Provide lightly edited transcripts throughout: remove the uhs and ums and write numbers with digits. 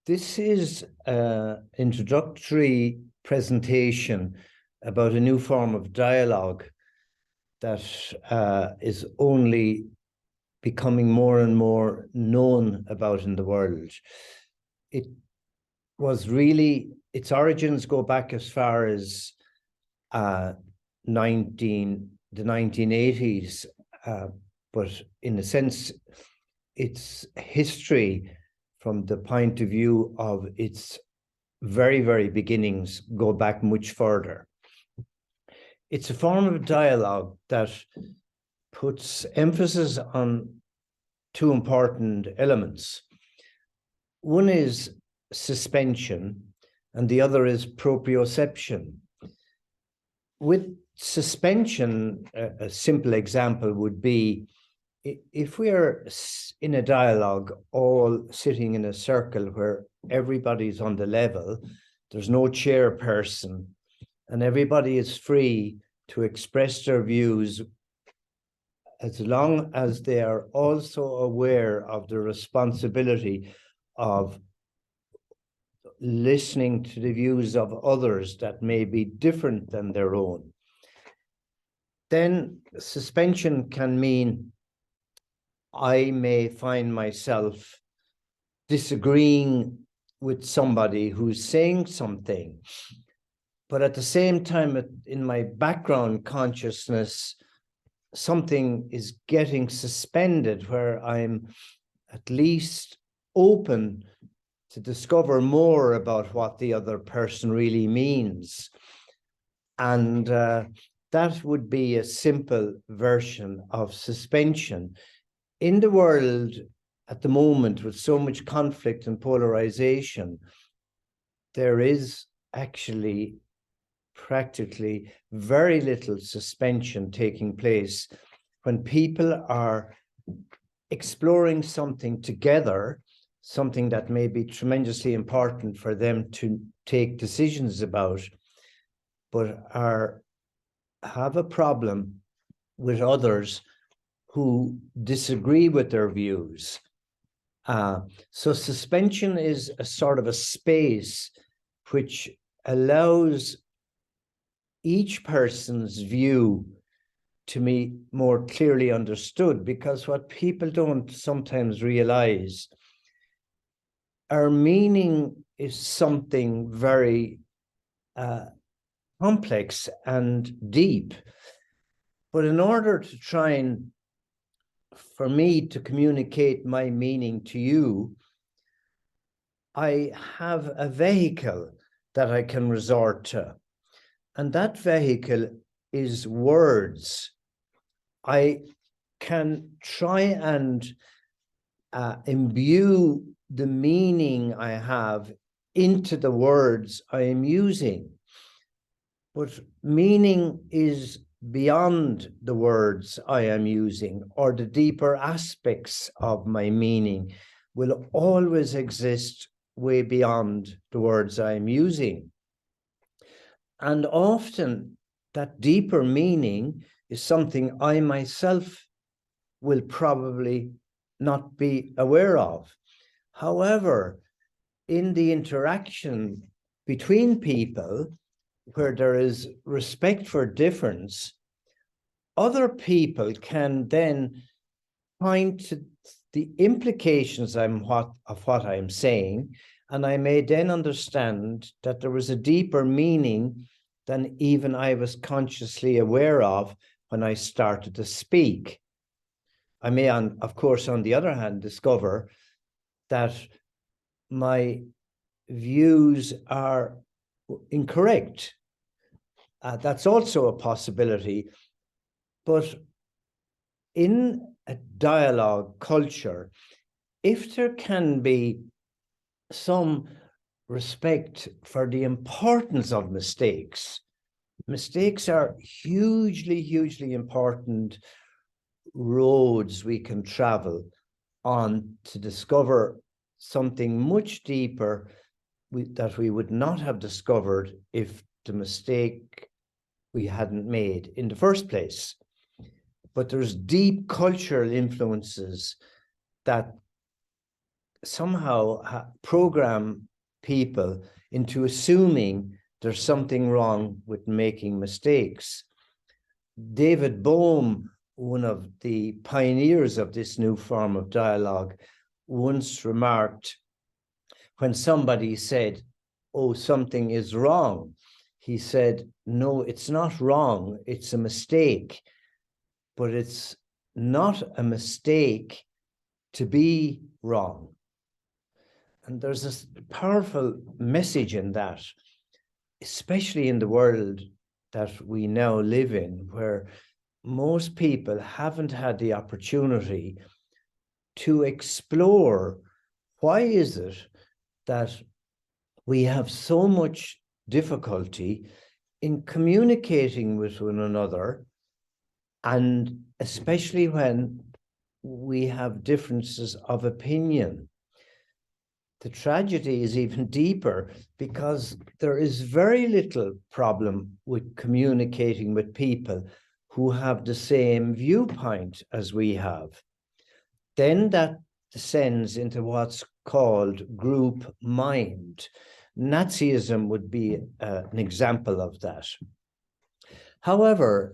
This is an introductory presentation about a new form of dialogue that is only becoming more and more known about in the world. It was really, its origins go back as far as the 1980s, but in a sense, its history from the point of view of its very, very beginnings go back much further. It's a form of dialogue that puts emphasis on two important elements. One is suspension, and the other is proprioception. With suspension, a simple example would be if we are in a dialogue, all sitting in a circle where everybody's on the level, there's no chairperson, and everybody is free to express their views as long as they are also aware of the responsibility of listening to the views of others that may be different than their own. Then suspension can mean I may find myself disagreeing with somebody who's saying something, but at the same time, in my background consciousness, something is getting suspended where I'm at least open to discover more about what the other person really means. And that would be a simple version of suspension. In the world at the moment, with so much conflict and polarization, there is actually practically very little suspension taking place when people are exploring something together, something that may be tremendously important for them to take decisions about, but have a problem with others who disagree with their views. So suspension is a sort of a space which allows each person's view to be more clearly understood, because what people don't sometimes realize, our meaning is something very complex and deep. But in order to try and for me to communicate my meaning to you, I have a vehicle that I can resort to. And that vehicle is words. I can try and imbue the meaning I have into the words I am using. But meaning is beyond the words I am using, or the deeper aspects of my meaning will always exist way beyond the words I am using. And often that deeper meaning is something I myself will probably not be aware of. However, in the interaction between people, where there is respect for difference, other people can then point to the implications of what I'm saying, and I may then understand that there was a deeper meaning than even I was consciously aware of when I started to speak. I may, of course, on the other hand, discover that my views are incorrect. That's also a possibility. But in a dialogue culture, if there can be some respect for the importance of mistakes, mistakes are hugely, hugely important roads we can travel on to discover something much deeper that we would not have discovered if the mistake we hadn't made in the first place. But there's deep cultural influences that somehow program people into assuming there's something wrong with making mistakes. David Bohm, one of the pioneers of this new form of dialogue, once remarked, when somebody said, "Oh, something is wrong," he said, "No, it's not wrong, it's a mistake. But it's not a mistake to be wrong." And there's this powerful message in that, especially in the world that we now live in, where most people haven't had the opportunity to explore why is it that we have so much difficulty in communicating with one another, and especially when we have differences of opinion. The tragedy is even deeper because there is very little problem with communicating with people who have the same viewpoint as we have. Then that descends into what's called group mind. Nazism would be an example of that. However,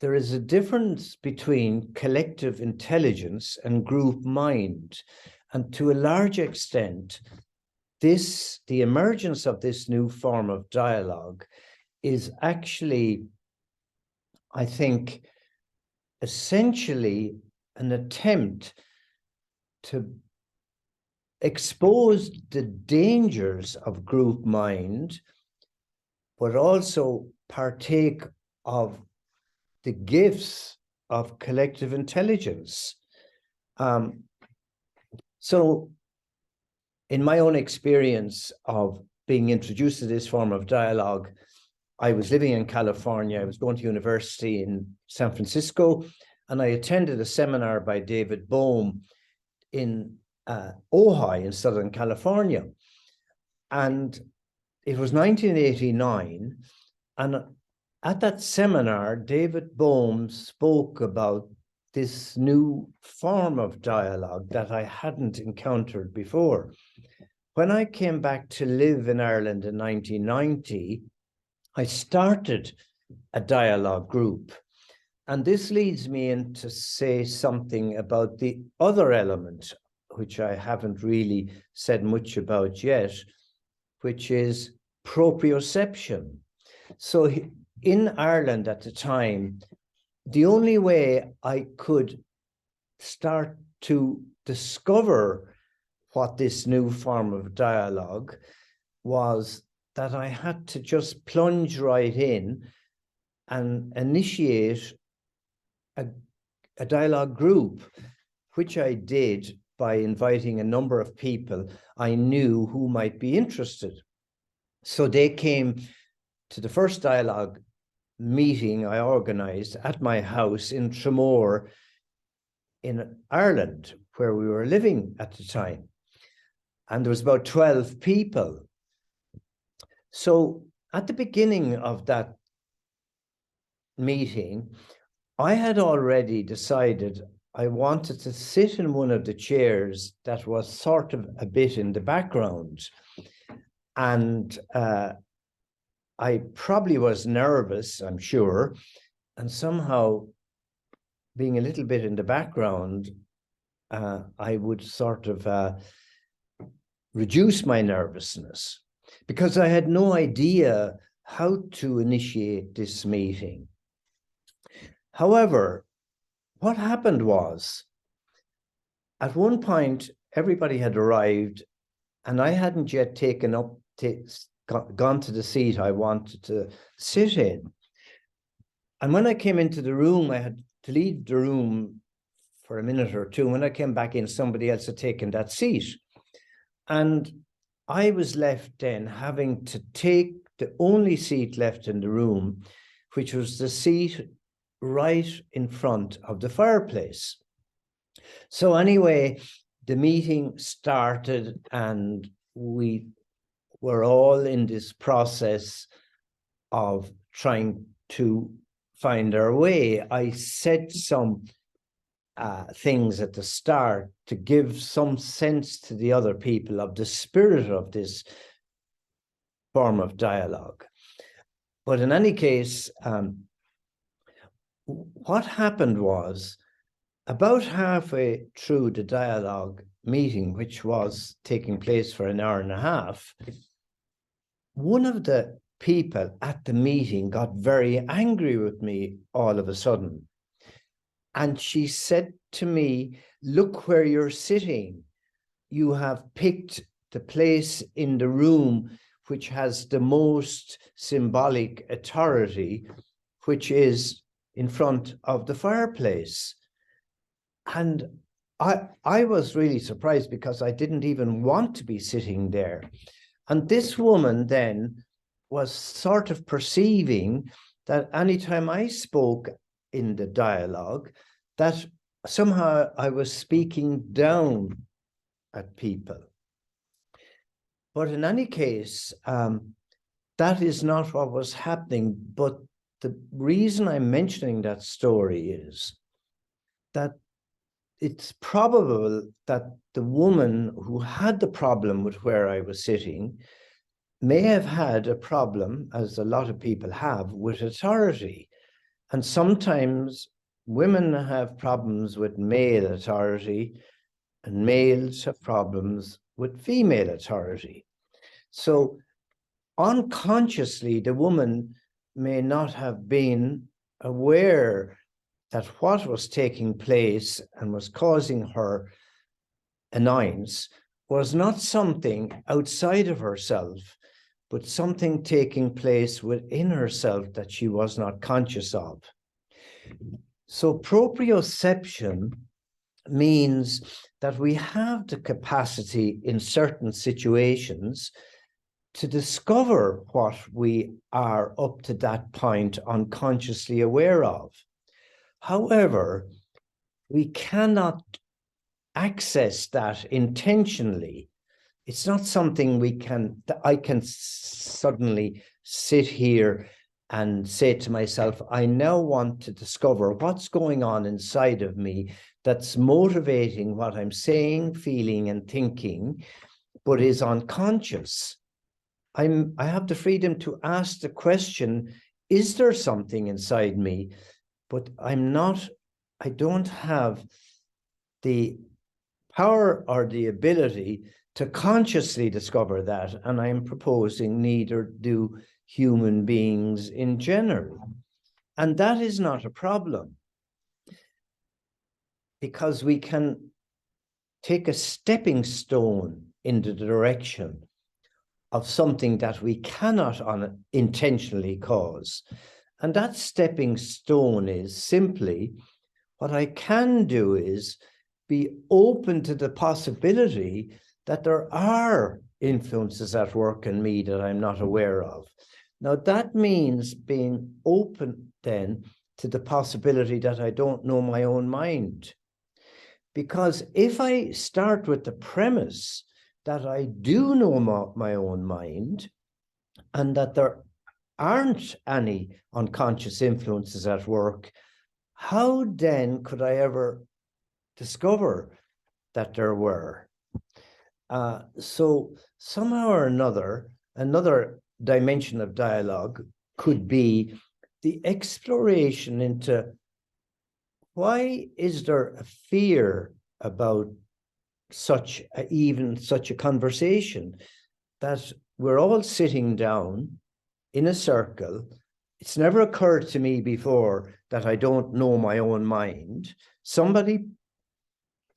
there is a difference between collective intelligence and group mind. And to a large extent, the emergence of this new form of dialogue is actually, I think, essentially an attempt to expose the dangers of group mind, but also partake of the gifts of collective intelligence. So in my own experience of being introduced to this form of dialogue, I was living in California. I was going to university in San Francisco, and I attended a seminar by David Bohm in Ojai in Southern California. And it was 1989. And at that seminar, David Bohm spoke about this new form of dialogue that I hadn't encountered before. When I came back to live in Ireland in 1990, I started a dialogue group. And this leads me in to say something about the other element, which I haven't really said much about yet, which is proprioception. So in Ireland at the time, the only way I could start to discover what this new form of dialogue was that I had to just plunge right in and initiate a dialogue group, which I did by inviting a number of people I knew who might be interested. So they came to the first dialogue meeting I organized at my house in Tramore in Ireland, where we were living at the time. And there was about 12 people. So at the beginning of that meeting, I had already decided I wanted to sit in one of the chairs that was sort of a bit in the background. And I probably was nervous, I'm sure, and somehow being a little bit in the background, I would sort of reduce my nervousness because I had no idea how to initiate this meeting. However, what happened was, at one point, everybody had arrived and I hadn't yet gone to the seat I wanted to sit in. And when I came into the room, I had to leave the room for a minute or two. When I came back in, somebody else had taken that seat. And I was left then having to take the only seat left in the room, which was the seat right in front of the fireplace. So anyway, the meeting started and we were all in this process of trying to find our way. I said some things at the start to give some sense to the other people of the spirit of this form of dialogue. But in any case, what happened was, about halfway through the dialogue meeting, which was taking place for an hour and a half, one of the people at the meeting got very angry with me all of a sudden. And she said to me, "Look where you're sitting. You have picked the place in the room which has the most symbolic authority, which is in front of the fireplace." And I was really surprised, because I didn't even want to be sitting there. And this woman then was sort of perceiving that anytime I spoke in the dialogue, that somehow I was speaking down at people. But in any case, that is not what was happening. But the reason I'm mentioning that story is that it's probable that the woman who had the problem with where I was sitting may have had a problem, as a lot of people have, with authority. And sometimes women have problems with male authority, and males have problems with female authority. So unconsciously, the woman may not have been aware that what was taking place and was causing her annoyance was not something outside of herself, but something taking place within herself that she was not conscious of. So proprioception means that we have the capacity in certain situations to discover what we are up to that point unconsciously aware of. However, we cannot access that intentionally. It's not something I can suddenly sit here and say to myself, I now want to discover what's going on inside of me that's motivating what I'm saying, feeling, and thinking, but is unconscious. I have the freedom to ask the question, is there something inside me? But I don't have the power or the ability to consciously discover that. And I'm proposing neither do human beings in general. And that is not a problem, because we can take a stepping stone in the direction of something that we cannot intentionally cause. And that stepping stone is simply, what I can do is be open to the possibility that there are influences at work in me that I'm not aware of. Now, that means being open then to the possibility that I don't know my own mind. Because if I start with the premise that I do know my own mind, and that there aren't any unconscious influences at work, how then could I ever discover that there were? So somehow or another dimension of dialogue could be the exploration into, why is there a fear about even such a conversation, that we're all sitting down in a circle. It's never occurred to me before that I don't know my own mind. Somebody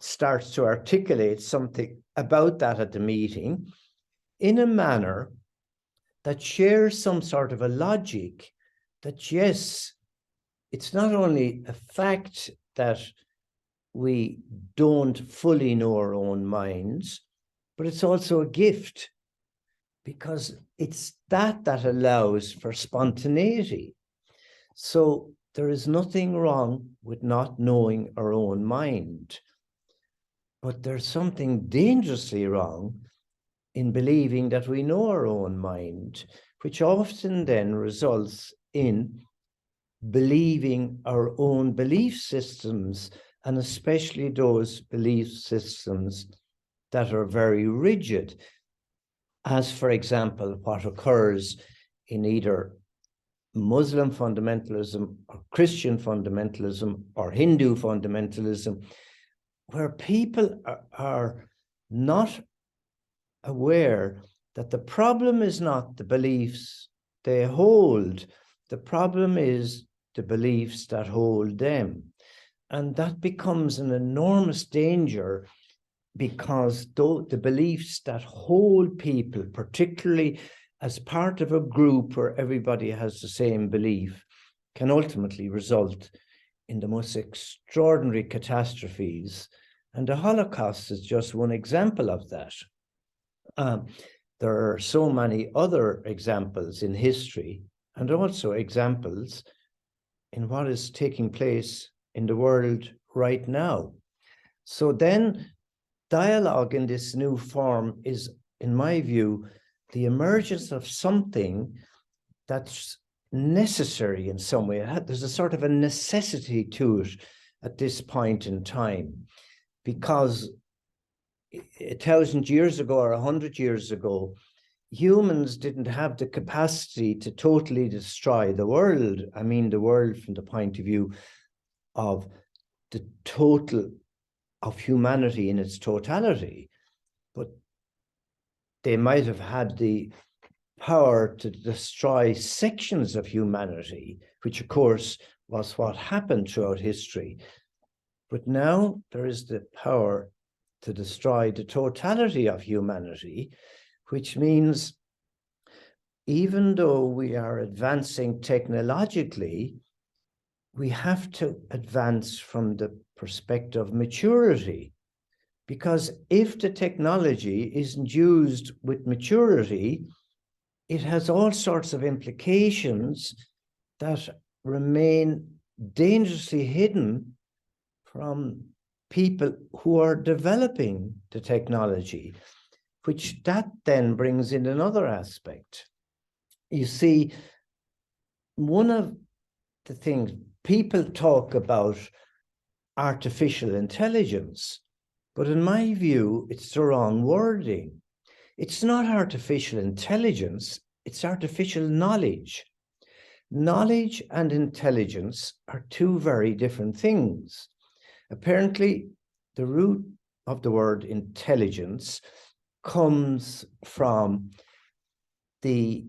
starts to articulate something about that at the meeting in a manner that shares some sort of a logic that, yes, it's not only a fact that we don't fully know our own minds, but it's also a gift, because it's that allows for spontaneity. So there is nothing wrong with not knowing our own mind, but there's something dangerously wrong in believing that we know our own mind, which often then results in believing our own belief systems and especially those belief systems that are very rigid, as, for example, what occurs in either Muslim fundamentalism or Christian fundamentalism or Hindu fundamentalism, where people are not aware that the problem is not the beliefs they hold, the problem is the beliefs that hold them. And that becomes an enormous danger, because the beliefs that hold people, particularly as part of a group where everybody has the same belief, can ultimately result in the most extraordinary catastrophes. And the Holocaust is just one example of that. There are so many other examples in history, and also examples in what is taking place in the world right now. So then dialogue in this new form is, in my view, the emergence of something that's necessary in some way. There's a sort of a necessity to it at this point in time, because 1,000 years ago or 100 years ago, humans didn't have the capacity to totally destroy the world. I mean, the world from the point of view of the total of humanity in its totality, but they might have had the power to destroy sections of humanity, which of course was what happened throughout history. But now there is the power to destroy the totality of humanity, which means even though we are advancing technologically, we have to advance from the perspective of maturity. Because if the technology isn't used with maturity, it has all sorts of implications that remain dangerously hidden from people who are developing the technology, which that then brings in another aspect. You see, one of the things people talk about artificial intelligence, but in my view, it's the wrong wording. It's not artificial intelligence, it's artificial knowledge. Knowledge and intelligence are two very different things. Apparently, the root of the word intelligence comes from the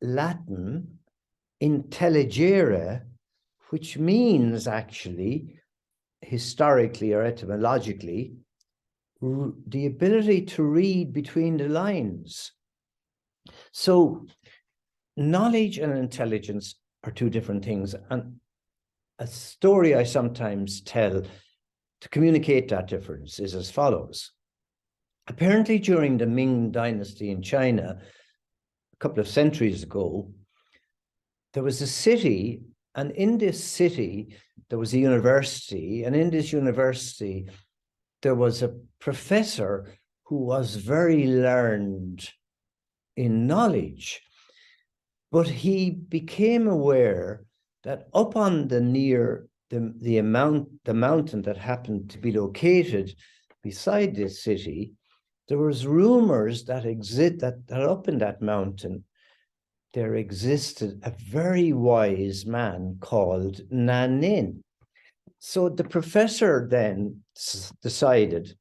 Latin intelligere, which means actually, historically or etymologically, the ability to read between the lines. So knowledge and intelligence are two different things. And a story I sometimes tell to communicate that difference is as follows. Apparently during the Ming Dynasty in China, a couple of centuries ago, there was a city, and in this city, there was a university, and in this university, there was a professor who was very learned in knowledge, but he became aware that up on the mountain that happened to be located beside this city, there was rumors that up in that mountain, there existed a very wise man called Nanin. So the professor then decided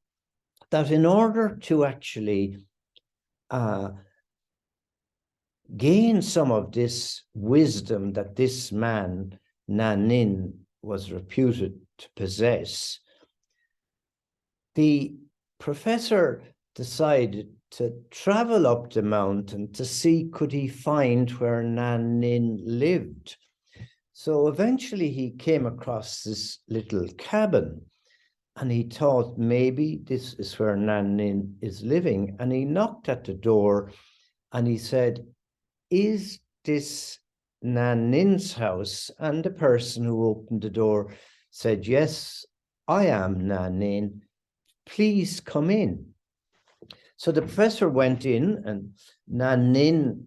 that in order to actually gain some of this wisdom that this man, Nanin, was reputed to possess, the professor decided to travel up the mountain to see could he find where Nanin lived. So eventually he came across this little cabin, and he thought maybe this is where Nanin is living. And he knocked at the door and he said, "Is this Nanin's house?" And the person who opened the door said, "Yes, I am Nanin. Please come in." So the professor went in, and Nanin,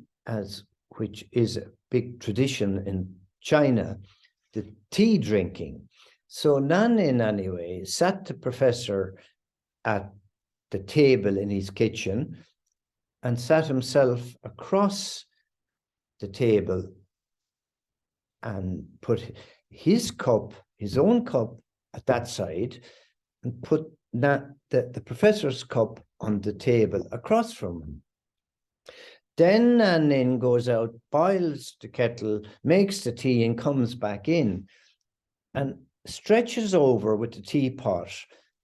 which is a big tradition in China, the tea drinking. So Nanin, anyway, sat the professor at the table in his kitchen and sat himself across the table and put his cup, his own cup, at that side, and put the professor's cup on the table across from him. Then Nanin goes out, boils the kettle, makes the tea, and comes back in and stretches over with the teapot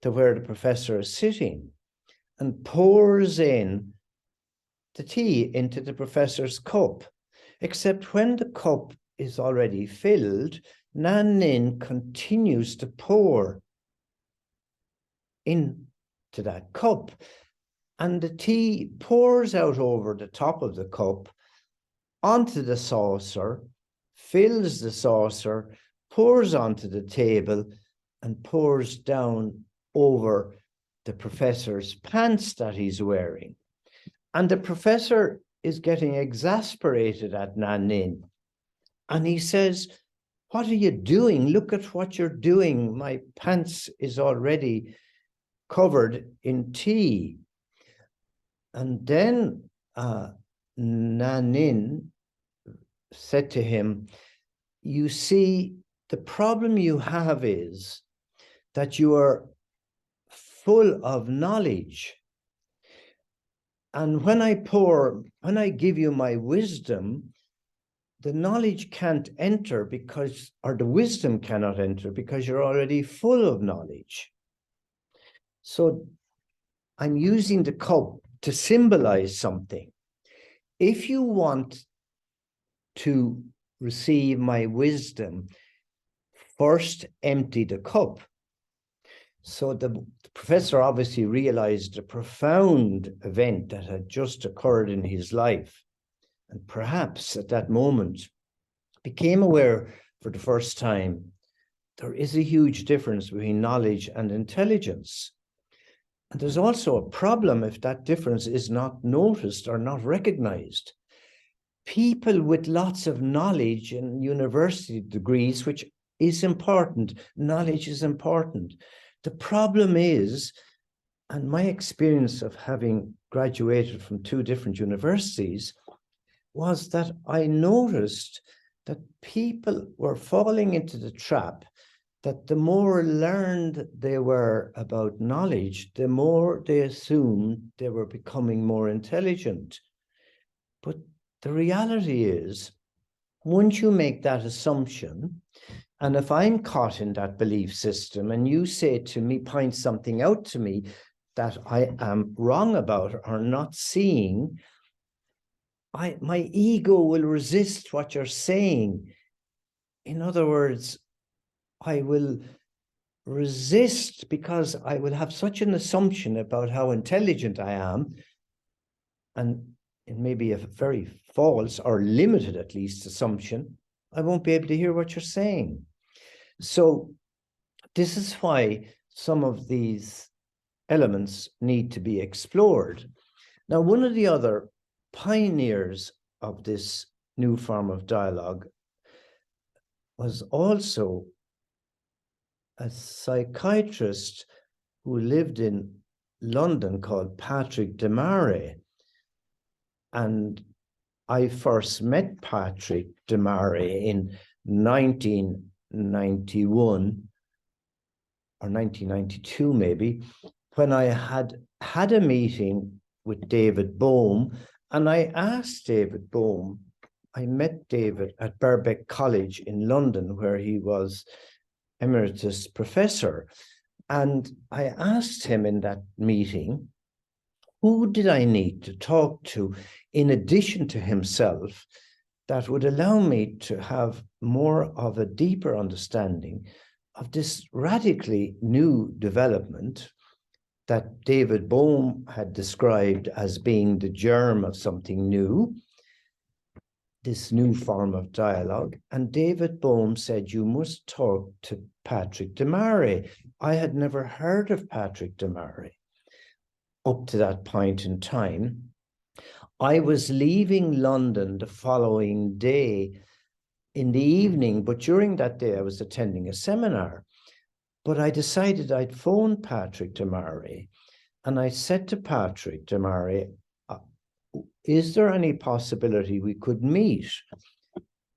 to where the professor is sitting and pours in the tea into the professor's cup. Except when the cup is already filled, Nanin continues to pour into that cup, and the tea pours out over the top of the cup onto the saucer, fills the saucer, pours onto the table, and pours down over the professor's pants that he's wearing. And the professor is getting exasperated at Nanin. And he says, "What are you doing? Look at what you're doing. My pants is already covered in tea." And then Nanin said to him, "You see, the problem you have is that you are full of knowledge. And when I give you my wisdom, the knowledge can't enter because, or the wisdom cannot enter because you're already full of knowledge. So I'm using the cup to symbolize something. If you want to receive my wisdom, first empty the cup." So the professor obviously realized a profound event that had just occurred in his life. And perhaps at that moment became aware for the first time, there is a huge difference between knowledge and intelligence. And there's also a problem if that difference is not noticed or not recognized. People with lots of knowledge and university degrees, which is important, knowledge is important. The problem is, and my experience of having graduated from 2 different universities, was that I noticed that people were falling into the trap that the more learned they were about knowledge, the more they assumed they were becoming more intelligent. But the reality is, once you make that assumption, and if I'm caught in that belief system and you say to me, point something out to me that I am wrong about or not seeing, my ego will resist what you're saying. In other words, I will resist because I will have such an assumption about how intelligent I am, and it may be a very false or limited, at least, assumption. I won't be able to hear what you're saying. So this is why some of these elements need to be explored. Now, one of the other pioneers of this new form of dialogue was also a psychiatrist who lived in London called Patrick DeMare. And I first met Patrick DeMare in 1991 or 1992 maybe, when I had a meeting with David Bohm, and I asked David Bohm, I met David at Birkbeck College in London, where he was emeritus professor. And I asked him in that meeting, who did I need to talk to in addition to himself that would allow me to have more of a deeper understanding of this radically new development that David Bohm had described as being the germ of something new, this new form of dialogue. And David Bohm said, "You must talk to Patrick DeMare." I had never heard of Patrick DeMare up to that point in time. I was leaving London the following day in the evening, but during that day I was attending a seminar. But I decided I'd phone Patrick DeMare, and I said to Patrick DeMare, is there any possibility we could meet?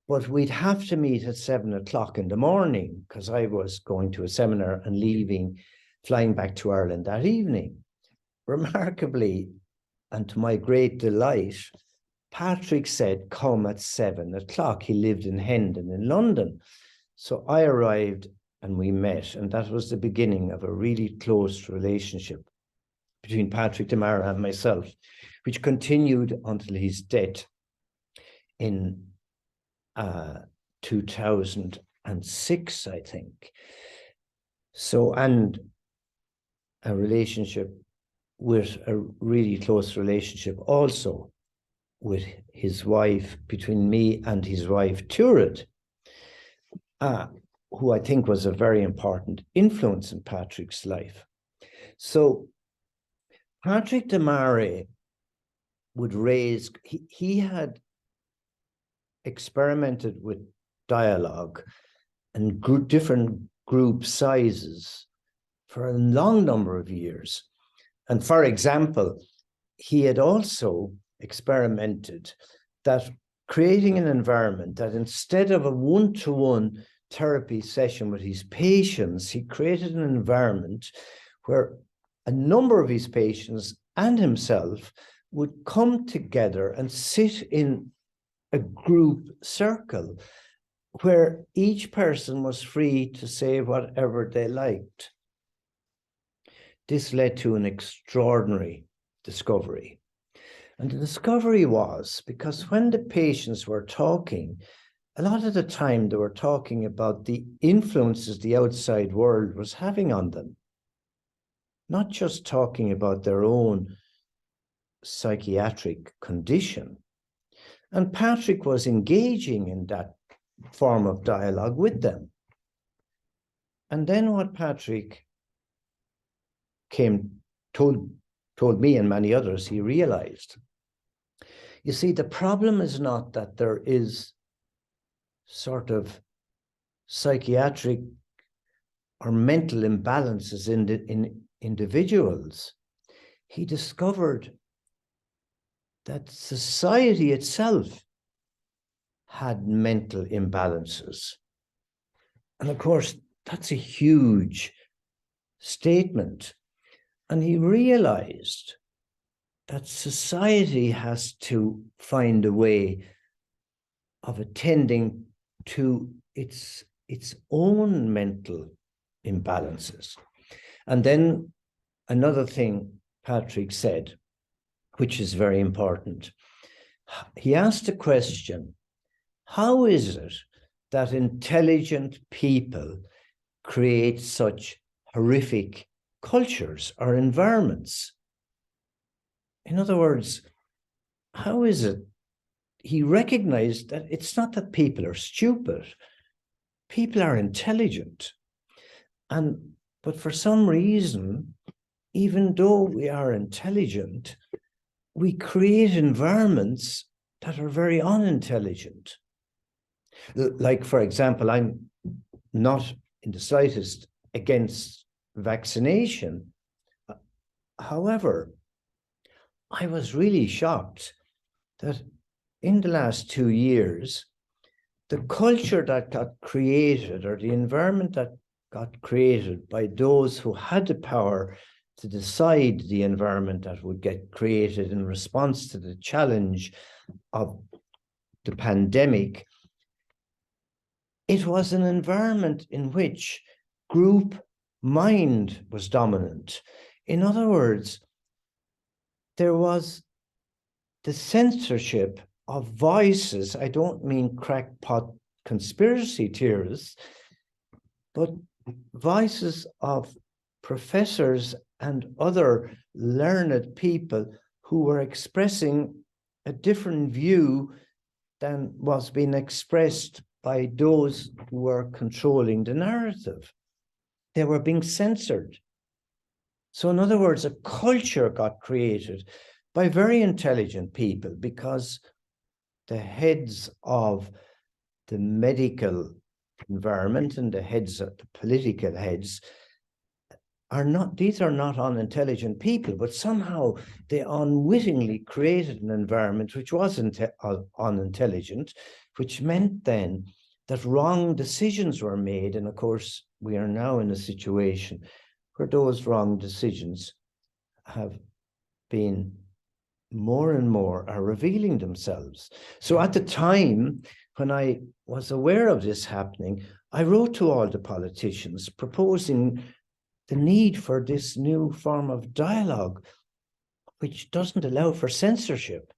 But we'd have to meet at 7 o'clock in the morning, because I was going to a seminar and flying back to Ireland that evening. Remarkably, and to my great delight, Patrick said, come at 7 o'clock. He lived in Hendon in London. So I arrived and we met, and that was the beginning of a really close relationship between Patrick DeMare and myself, which continued until his death in 2006, I think. So, and a relationship with a really close relationship also with his wife, between me and his wife, Turid, who I think was a very important influence in Patrick's life. So Patrick DeMare would raise, he had experimented with dialogue and different group sizes for a long number of years. And for example, he had also experimented that creating an environment that instead of a one-to-one therapy session with his patients, he created an environment where a number of his patients and himself would come together and sit in a group circle where each person was free to say whatever they liked. This led to an extraordinary discovery. And the discovery was because when the patients were talking, a lot of the time they were talking about the influences the outside world was having on them, not just talking about their own psychiatric condition. And Patrick was engaging in that form of dialogue with them. And then what Patrick told me and many others, he realized, you see, the problem is not that there is sort of psychiatric or mental imbalances in individuals. He discovered that society itself had mental imbalances. And of course, that's a huge statement. And he realized that society has to find a way of attending to its own mental imbalances. And then another thing Patrick said, which is very important, he asked a question: how is it that intelligent people create such horrific cultures or environments? In other words, how is it? He recognized that it's not that people are stupid. People are intelligent. But for some reason, even though we are intelligent, we create environments that are very unintelligent. Like, for example, I'm not in the slightest against vaccination. However, I was really shocked that in the last 2 years, the culture that got created, or the environment that got created by those who had the power to decide the environment that would get created in response to the challenge of the pandemic, it was an environment in which group mind was dominant. In other words, there was the censorship of voices. I don't mean crackpot conspiracy theorists, but voices of professors and other learned people who were expressing a different view than was being expressed by those who were controlling the narrative. They were being censored. So in other words, a culture got created by very intelligent people because the heads of the medical environment and the heads of the political heads are not, these are not unintelligent people, but somehow they unwittingly created an environment which was unintelligent, which meant then that wrong decisions were made. And of course, we are now in a situation where those wrong decisions have been more and more are revealing themselves. So at the time when I was aware of this happening, I wrote to all the politicians proposing the need for this new form of dialogue, which doesn't allow for censorship.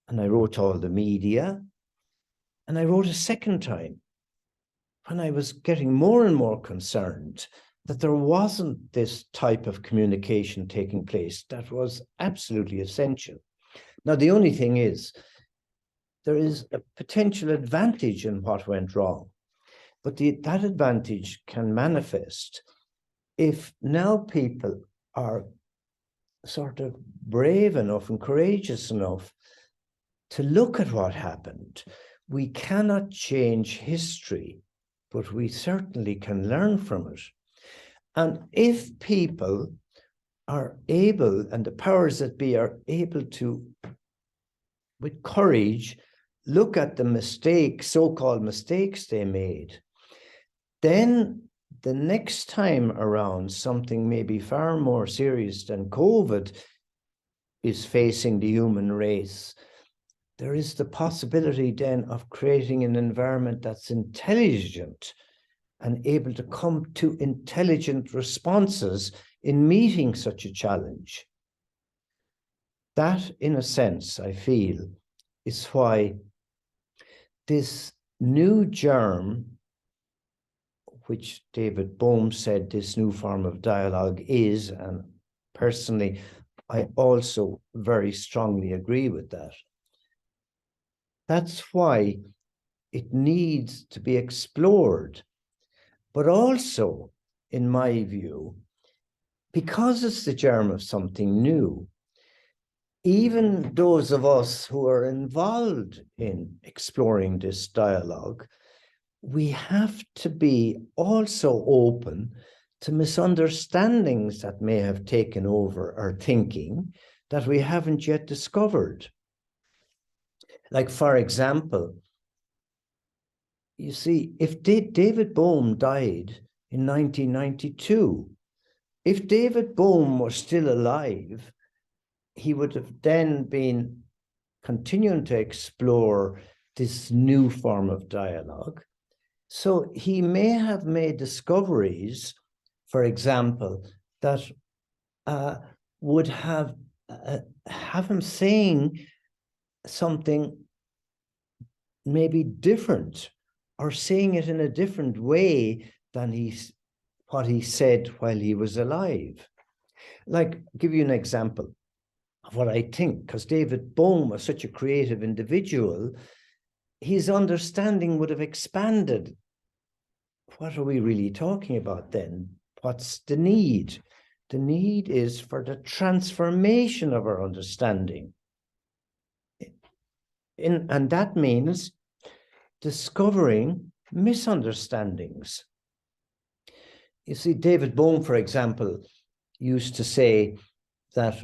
And I wrote to all the media, and I wrote a second time when I was getting more and more concerned that there wasn't this type of communication taking place that was absolutely essential. Now, the only thing is, there is a potential advantage in what went wrong, but that advantage can manifest if now people are sort of brave enough and courageous enough to look at what happened. We cannot change history, but we certainly can learn from it. And if people are able, and the powers that be are able to, with courage, look at the mistakes, so-called mistakes they made, then the next time around, something maybe far more serious than COVID is facing the human race, there is the possibility then of creating an environment that's intelligent and able to come to intelligent responses in meeting such a challenge. That, in a sense, I feel, is why this new germ, which David Bohm said this new form of dialogue is, and personally, I also very strongly agree with that. That's why it needs to be explored. But also, in my view, because it's the germ of something new, even those of us who are involved in exploring this dialogue, we have to be also open to misunderstandings that may have taken over our thinking that we haven't yet discovered. Like, for example, you see, if David Bohm died in 1992, if David Bohm was still alive, he would have then been continuing to explore this new form of dialogue. So he may have made discoveries, for example, that would have him saying something maybe different, or saying it in a different way than what he said while he was alive. Like, I'll give you an example of what I think, because David Bohm was such a creative individual, his understanding would have expanded. What are we really talking about then? What's the need? The need is for the transformation of our understanding. And that means discovering misunderstandings. You see, David Bohm, for example, used to say that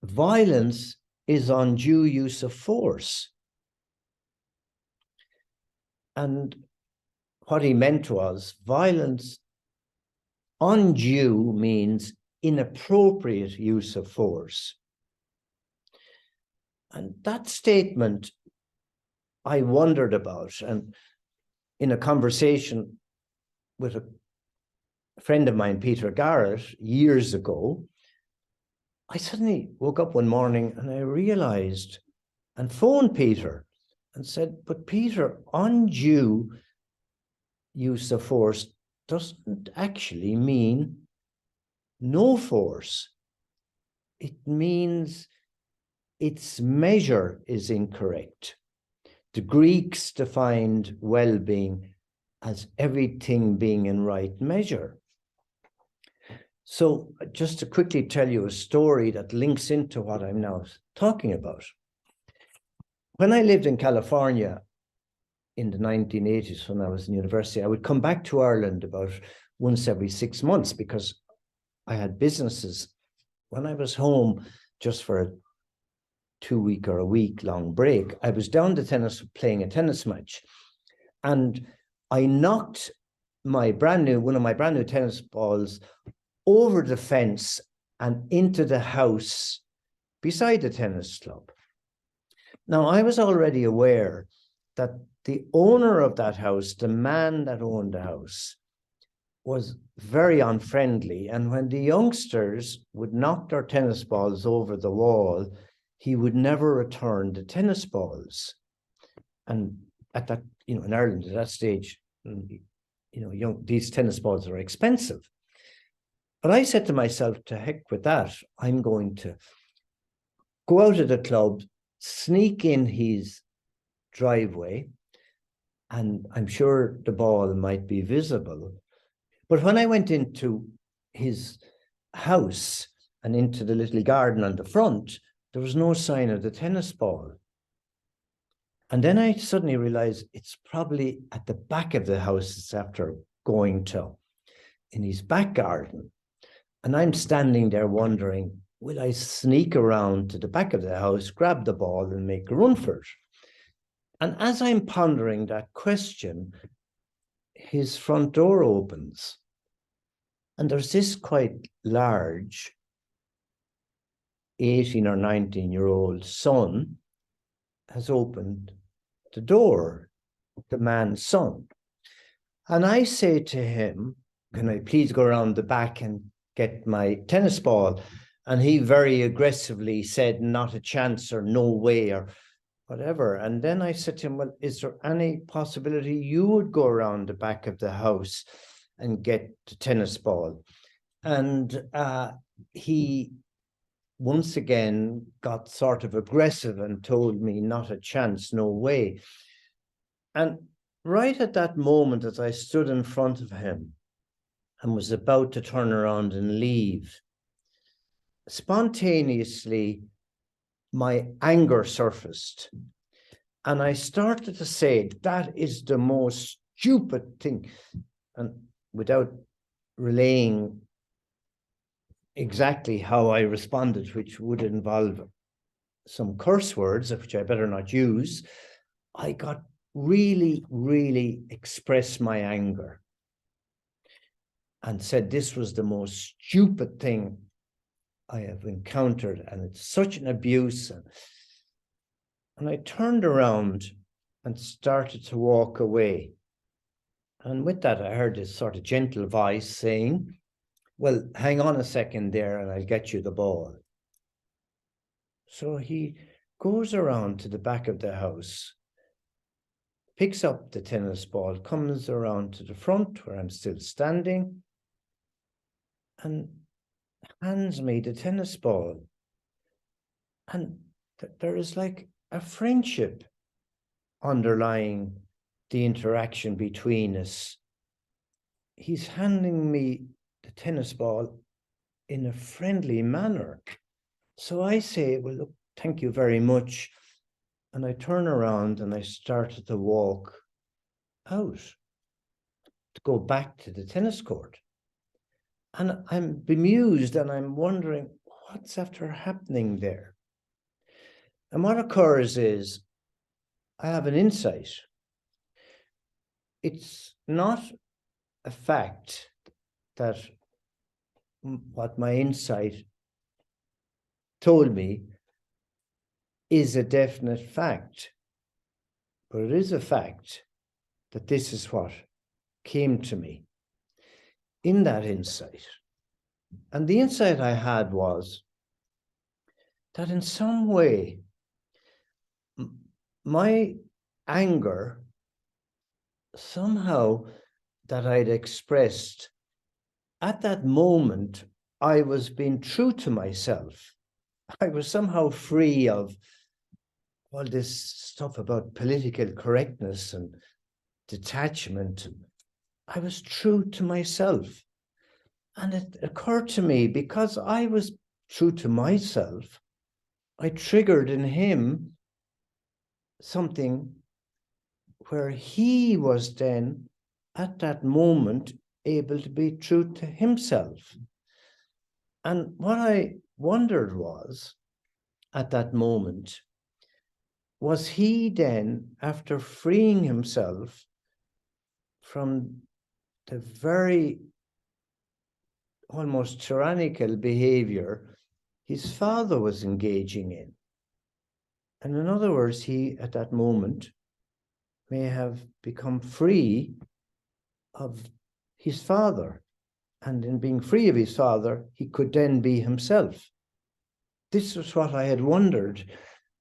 violence is undue use of force. And what he meant was violence undue means inappropriate use of force. And that statement I wondered about, and in a conversation with a friend of mine, Peter Garrett, years ago, I suddenly woke up one morning and I realized and phoned Peter and said, but Peter, undue use of force doesn't actually mean no force. It means its measure is incorrect. The Greeks defined well-being as everything being in right measure. So just to quickly tell you a story that links into what I'm now talking about. When I lived in California, in the 1980s when I was in university, I would come back to Ireland about once every 6 months because I had businesses. When I was home just for a 2-week or a week long break, I was down to tennis playing a tennis match. And I knocked one of my brand new tennis balls over the fence and into the house beside the tennis club. Now, I was already aware that the owner of that house, the man that owned the house, was very unfriendly. And when the youngsters would knock their tennis balls over the wall, he would never return the tennis balls. And at that, in Ireland at that stage, these tennis balls are expensive. But I said to myself, to heck with that, I'm going to go out of the club, sneak in his driveway, and I'm sure the ball might be visible. But when I went into his house and into the little garden on the front, there was no sign of the tennis ball. And then I suddenly realized it's probably at the back of the house it's after going to, in his back garden. And I'm standing there wondering, will I sneak around to the back of the house, grab the ball and make a run for it? And as I'm pondering that question, his front door opens. And there's this quite large 18 or 19-year-old son has opened the door, the man's son. And I say to him, can I please go around the back and get my tennis ball? And he very aggressively said, not a chance or no way or whatever. And then I said to him, well, is there any possibility you would go around the back of the house and get the tennis ball? And he once again got sort of aggressive and told me, not a chance, no way. And right at that moment, as I stood in front of him and was about to turn around and leave, spontaneously, my anger surfaced. And I started to say, that is the most stupid thing. And without relaying exactly how I responded, which would involve some curse words, which I better not use, I got really, really expressed my anger and said this was the most stupid thing I have encountered, and it's such an abuse. And I turned around and started to walk away. And with that, I heard this sort of gentle voice saying, well, hang on a second there and I'll get you the ball. So he goes around to the back of the house, picks up the tennis ball, comes around to the front where I'm still standing, and hands me the tennis ball. And there is like a friendship underlying the interaction between us. He's handing me the tennis ball in a friendly manner. So I say, well, look, thank you very much. And I turn around and I started to walk out to go back to the tennis court. And I'm bemused and I'm wondering what's after happening there. And what occurs is I have an insight. It's not a fact that what my insight told me is a definite fact, but it is a fact that this is what came to me in that insight. And the insight I had was that in some way, my anger somehow that I'd expressed at that moment, I was being true to myself. I was somehow free of all this stuff about political correctness and detachment. I was true to myself. And it occurred to me, because I was true to myself, I triggered in him something where he was then at that moment able to be true to himself. And what I wondered was, at that moment, was he then, after freeing himself from the very almost tyrannical behavior his father was engaging in? And in other words, he, at that moment, may have become free of his father. And in being free of his father, he could then be himself. This was what I had wondered,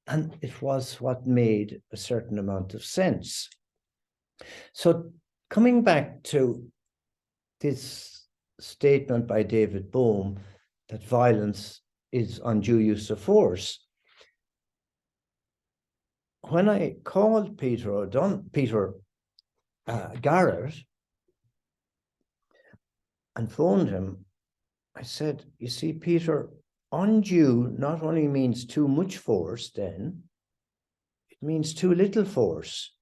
and it was what made a certain amount of sense. So coming back to this statement by David Bohm that violence is undue use of force, when I called Peter Garrett and phoned him, I said, you see, Peter, undue not only means too much force then, it means too little force.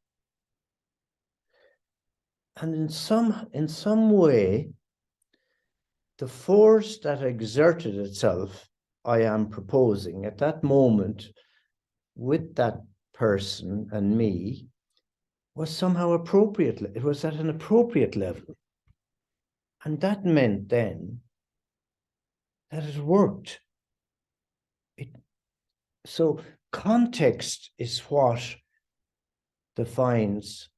And in some way, the force that exerted itself, I am proposing at that moment with that person and me, was somehow appropriate. It was at an appropriate level. And that meant then that it worked. So context is what defines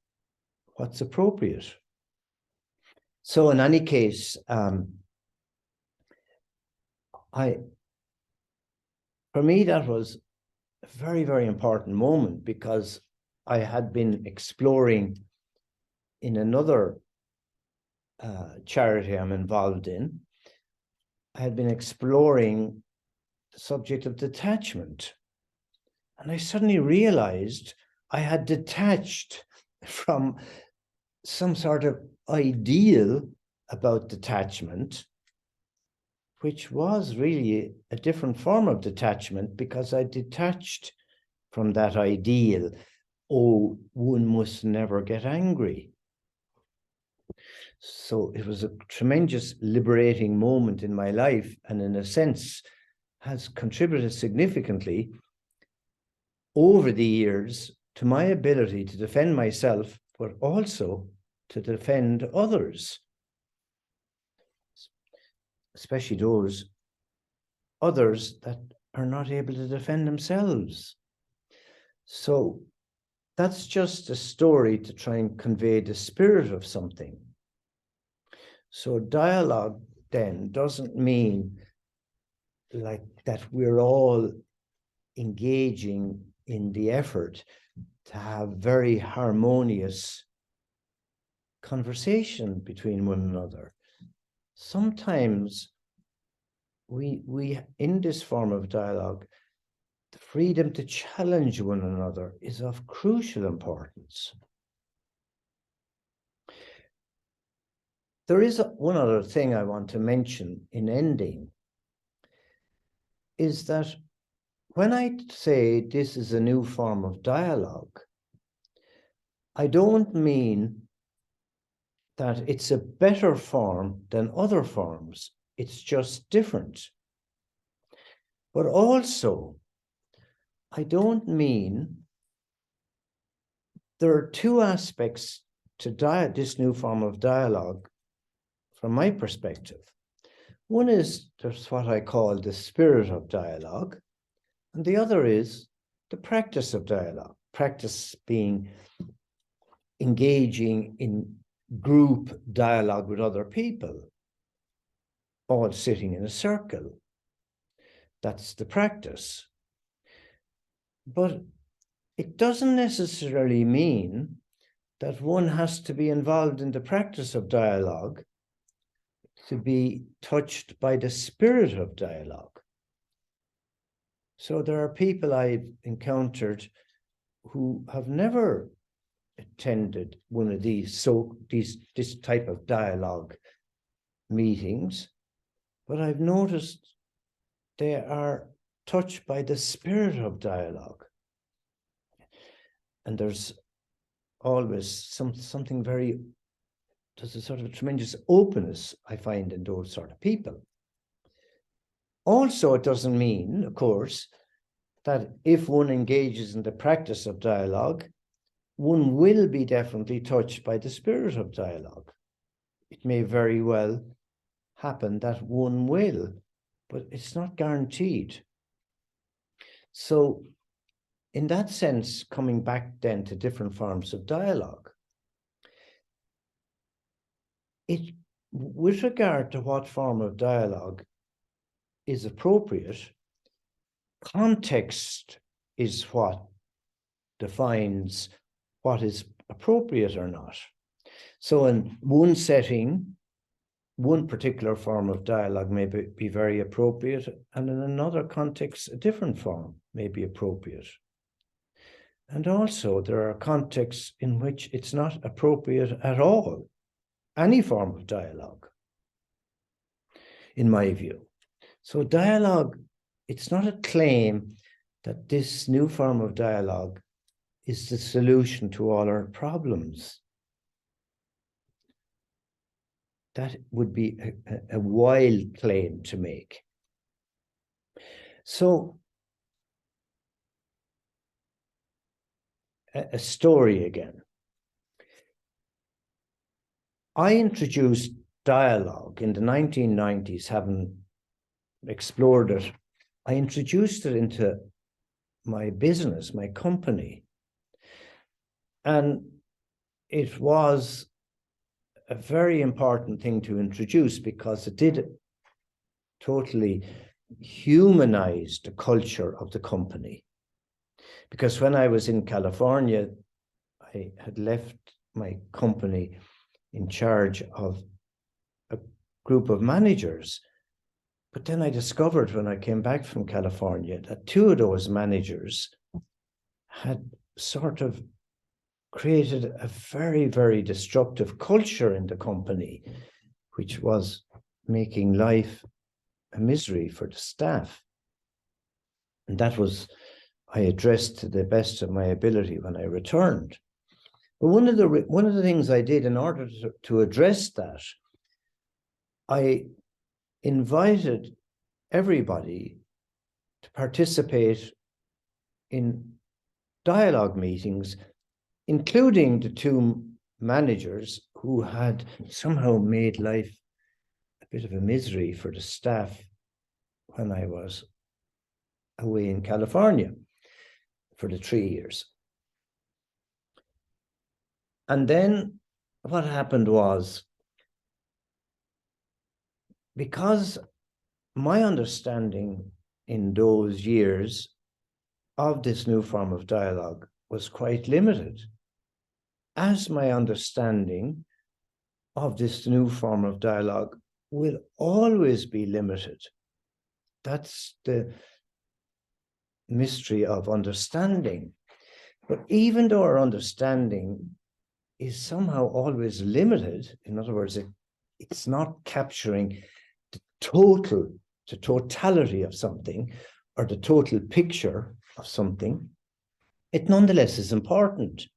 what's appropriate. So in any case, for me, that was a very, very important moment, because I had been exploring in another charity I'm involved in. I had been exploring the subject of detachment. And I suddenly realized I had detached from some sort of ideal about detachment, which was really a different form of detachment, because I detached from that ideal. Oh, one must never get angry. So it was a tremendous liberating moment in my life, and in a sense has contributed significantly over the years to my ability to defend myself, but also to defend others, especially those others that are not able to defend themselves. So that's just a story to try and convey the spirit of something. So dialogue then doesn't mean like that we're all engaging in the effort to have very harmonious conversation between one another. Sometimes we in this form of dialogue, the freedom to challenge one another is of crucial importance. There is one other thing I want to mention in ending, is that when I say this is a new form of dialogue, I don't mean that it's a better form than other forms. It's just different. But also, I don't mean there are two aspects to this new form of dialogue from my perspective. One is there's what I call the spirit of dialogue, and the other is the practice of dialogue. Practice being engaging in group dialogue with other people, all sitting in a circle. That's the practice. But it doesn't necessarily mean that one has to be involved in the practice of dialogue to be touched by the spirit of dialogue. So there are people I've encountered who have never attended one of these this type of dialogue meetings, but I've noticed they are touched by the spirit of dialogue. And there's always something very, there's a sort of tremendous openness I find in those sort of people. Also, it doesn't mean, of course, that if one engages in the practice of dialogue, one will be definitely touched by the spirit of dialogue. It may very well happen that one will, but it's not guaranteed. So in that sense, coming back then to different forms of dialogue, with regard to what form of dialogue is appropriate, context is what defines what is appropriate or not. So in one setting, one particular form of dialogue may be very appropriate, and in another context, a different form may be appropriate. And also, there are contexts in which it's not appropriate at all, any form of dialogue, in my view. So dialogue, it's not a claim that this new form of dialogue is the solution to all our problems. That would be a wild claim to make. So, a story again. I introduced dialogue in the 1990s, having explored it. I introduced it into my business, my company. And it was a very important thing to introduce because it did totally humanize the culture of the company. Because when I was in California, I had left my company in charge of a group of managers. But then I discovered when I came back from California that two of those managers had sort of created a very, very destructive culture in the company, which was making life a misery for the staff. And that was, I addressed to the best of my ability when I returned. But one of the things I did in order to address that, I invited everybody to participate in dialogue meetings, including the two managers who had somehow made life a bit of a misery for the staff when I was away in California for the 3 years. And then what happened was, because my understanding in those years of this new form of dialogue was quite limited, as my understanding of this new form of dialogue will always be limited. That's the mystery of understanding. But even though our understanding is somehow always limited, in other words, it's not capturing the totality of something or the total picture of something, it nonetheless is important.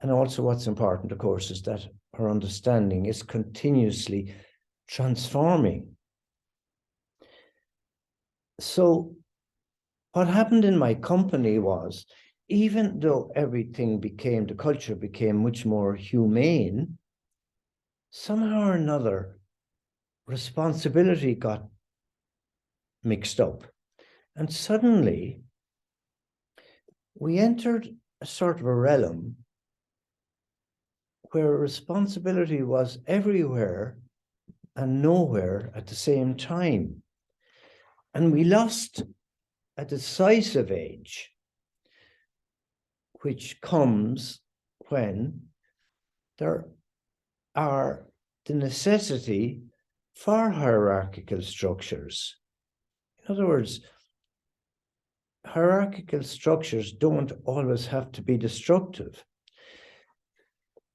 And also what's important, of course, is that our understanding is continuously transforming. So what happened in my company was, even though the culture became much more humane, somehow or another, responsibility got mixed up. And suddenly, we entered a sort of a realm where responsibility was everywhere and nowhere at the same time. And we lost a decisive age, which comes when there are the necessity for hierarchical structures. In other words, hierarchical structures don't always have to be destructive.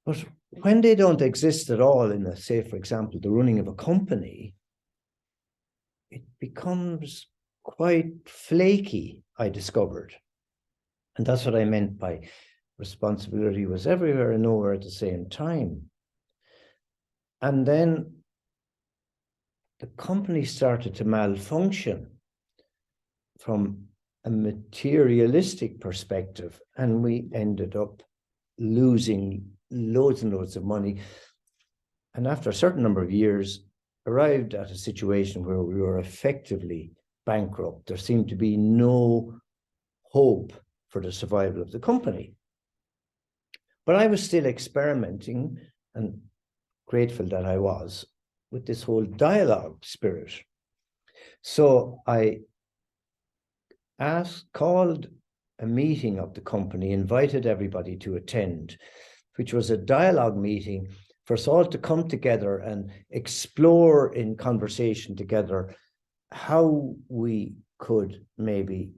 But when they don't exist at all in, say, for example, the running of a company, it becomes quite flaky, I discovered. And that's what I meant by responsibility was everywhere and nowhere at the same time. And then the company started to malfunction from a materialistic perspective, and we ended up losing loads and loads of money. And after a certain number of years, arrived at a situation where we were effectively bankrupt. There seemed to be no hope for the survival of the company. But I was still experimenting, and grateful that I was, with this whole dialogue spirit. So I called a meeting of the company, invited everybody to attend, which was a dialogue meeting for us all to come together and explore in conversation together how we could maybe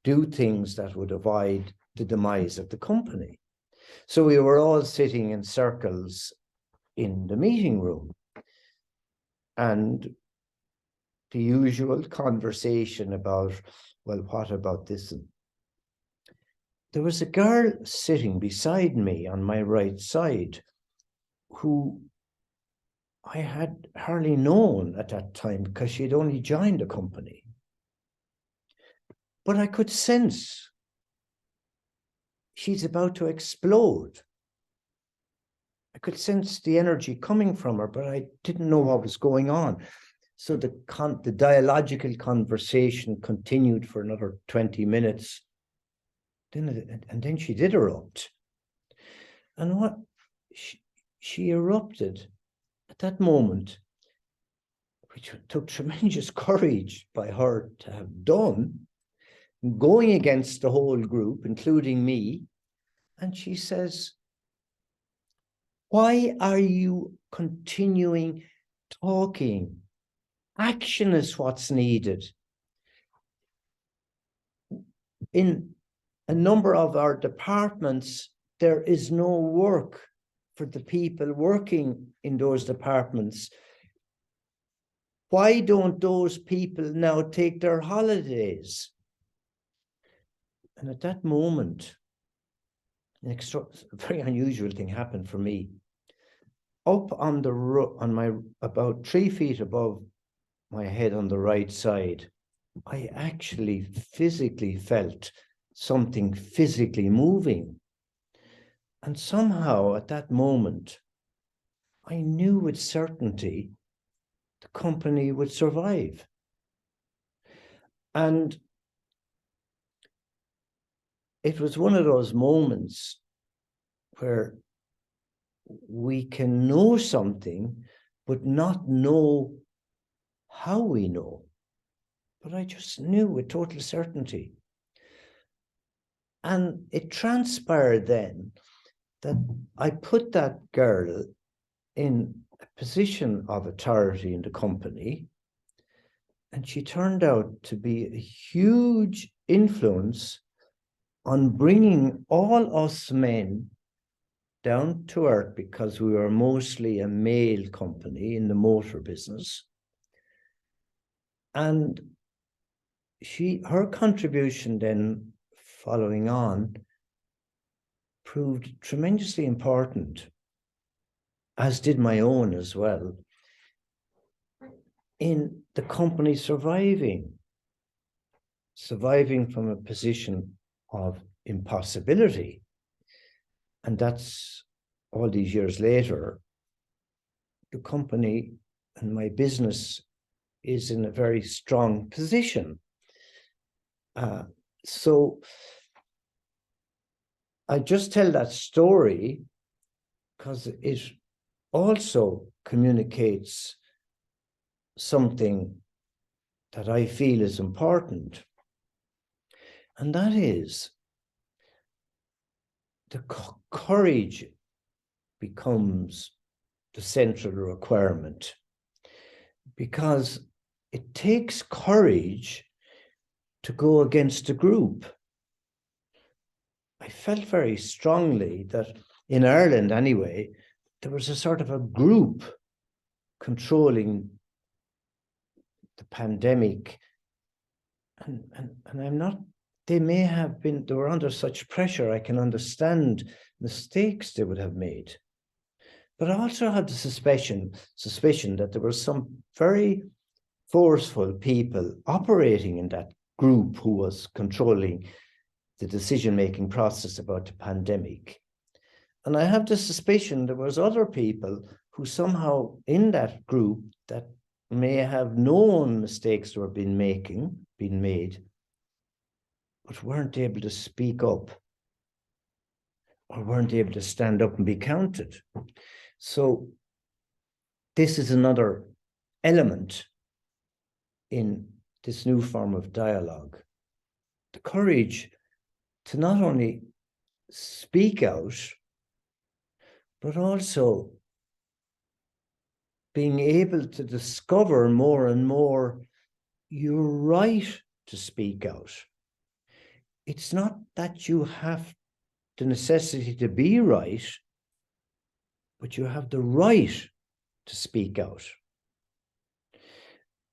do things that would avoid the demise of the company. So we were all sitting in circles in the meeting room, and the usual conversation about, well, what about this? And there was a girl sitting beside me on my right side who I had hardly known at that time because she had only joined the company. But I could sense she's about to explode. I could sense the energy coming from her, but I didn't know what was going on. So the dialogical conversation continued for another 20 minutes. And then she did erupt. And what she erupted at that moment, which took tremendous courage by her to have done, going against the whole group, including me. And she says, "Why are you continuing talking? Action is what's needed. In a number of our departments, there is no work for the people working in those departments. Why don't those people now take their holidays?" And at that moment, a very unusual thing happened for me. Up on my about 3 feet above my head on the right side, I actually physically felt something physically moving. And somehow at that moment, I knew with certainty the company would survive. And it was one of those moments where we can know something, but not know how we know. But I just knew with total certainty. And it transpired then that I put that girl in a position of authority in the company, and she turned out to be a huge influence on bringing all us men down to earth, because we were mostly a male company in the motor business. And her contribution then following on proved tremendously important, as did my own as well, in the company surviving from a position of impossibility. And that's all these years later, the company and my business is in a very strong position. So I just tell that story because it also communicates something that I feel is important. And that is the courage becomes the central requirement, because it takes courage to go against a group. I felt very strongly that in Ireland anyway, there was a sort of a group controlling the pandemic. And I'm not they were under such pressure. I can understand mistakes they would have made. But I also had the suspicion that there were some very forceful people operating in that group who was controlling the decision-making process about the pandemic. And I have the suspicion there was other people who somehow in that group that may have known mistakes were being made, but weren't able to speak up or weren't able to stand up and be counted. So this is another element in this new form of dialogue. The courage to not only speak out, but also being able to discover more and more you're right to speak out. It's not that you have the necessity to be right, but you have the right to speak out.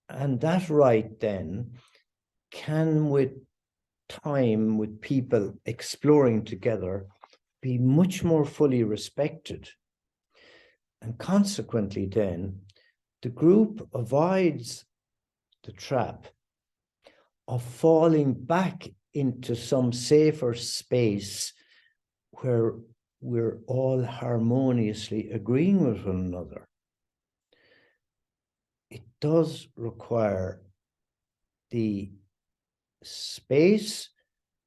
And that right then can, with time, with people exploring together, be much more fully respected. And consequently then, the group avoids the trap of falling back into some safer space where we're all harmoniously agreeing with one another. It does require the space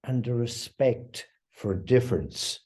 and the respect for difference